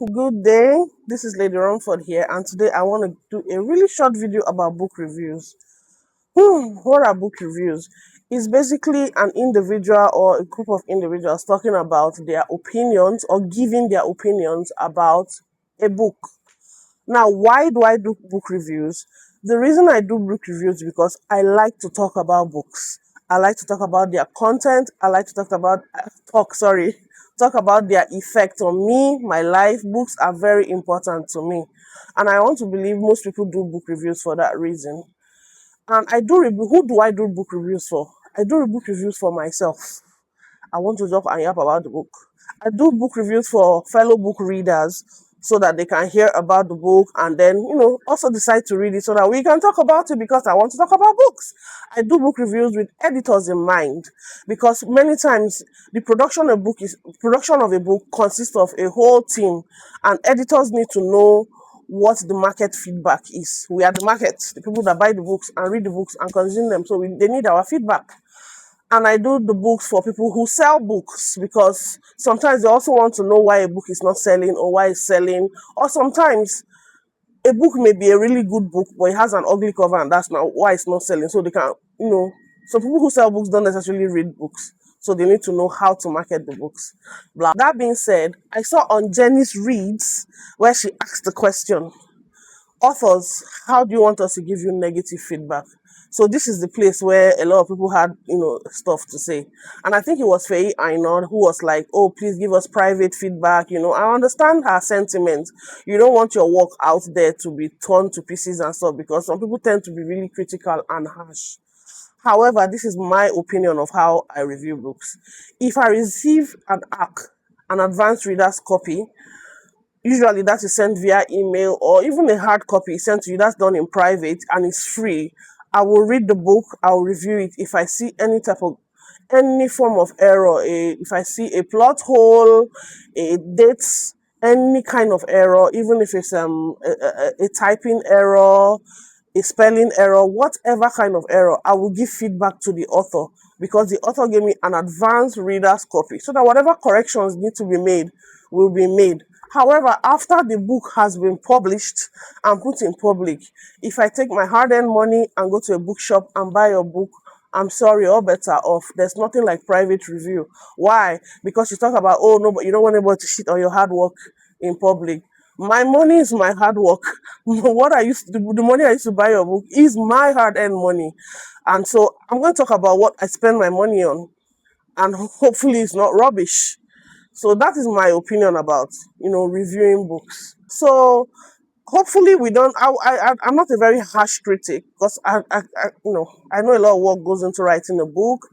Good day. This is Lady Rumford here, and today I want to do a really short video about book reviews. What are book reviews? It's basically an individual or a group of individuals talking about their opinions or giving their opinions about a book. Now, why do I do book reviews? The reason I do book reviews is because I like to talk about books. I like to talk about their content. I like to talk about their effect on me, my life. Books are very important to me. And I want to believe most people do book reviews for that reason. And who do I do book reviews for? I do book reviews for myself. I want to talk and yap about the book. I do book reviews for fellow book readers so that they can hear about the book and then, also decide to read it so that we can talk about it because I want to talk about books. I do book reviews with editors in mind because many times the production of a book consists of a whole team and editors need to know what the market feedback is. We are the market, the people that buy the books and read the books and consume them. So they need our feedback. And I do the books for people who sell books because sometimes they also want to know why a book is not selling or why it's selling. Or sometimes a book may be a really good book, but it has an ugly cover and that's not why it's not selling. So they can, some people who sell books don't necessarily read books. So they need to know how to market the books. Blah. That being said, I saw on Jenny's Reads where she asked the question, authors, how do you want us to give you negative feedback? So this is the place where a lot of people had, stuff to say. And I think it was Faye Ainon who was like, oh, please give us private feedback. I understand her sentiment. You don't want your work out there to be torn to pieces and stuff because some people tend to be really critical and harsh. However, this is my opinion of how I review books. If I receive an advanced reader's copy, usually that is sent via email or even a hard copy sent to you that's done in private and it's free. I will read the book, I'll review it. If I see any form of error, if I see a plot hole, a dates, any kind of error, even if it's a typing error, a spelling error, whatever kind of error, I will give feedback to the author because the author gave me an advanced reader's copy so that whatever corrections need to be made will be made. However, after the book has been published and put in public, if I take my hard-earned money and go to a bookshop and buy a book, I'm sorry, or better off. There's nothing like private review. Why? Because you talk about, oh, no, but you don't want anybody to shit on your hard work in public. My money is my hard work. The money I used to buy your book is my hard-earned money. And so I'm going to talk about what I spend my money on. And hopefully it's not rubbish. So that is my opinion about, reviewing books. So hopefully we don't, I'm not a very harsh critic because I know a lot of work goes into writing a book,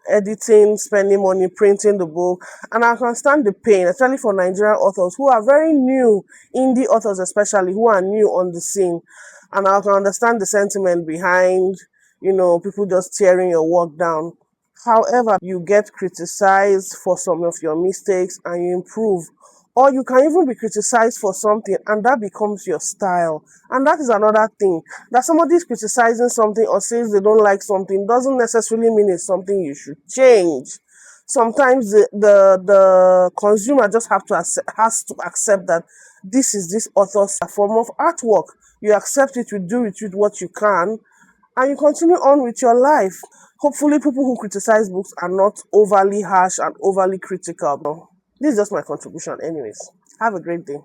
editing, spending money, printing the book, and I can stand the pain, especially for Nigerian authors who are very new, indie authors especially, who are new on the scene. And I can understand the sentiment behind, people just tearing your work down. However, you get criticized for some of your mistakes and you improve. Or you can even be criticized for something and that becomes your style. And that is another thing. That somebody is criticizing something or says they don't like something doesn't necessarily mean it's something you should change. Sometimes the consumer just has to accept that this is this author's form of artwork. You accept it, you do it with what you can, and you continue on with your life. Hopefully, people who criticize books are not overly harsh and overly critical. This is just my contribution, anyways. Have a great day.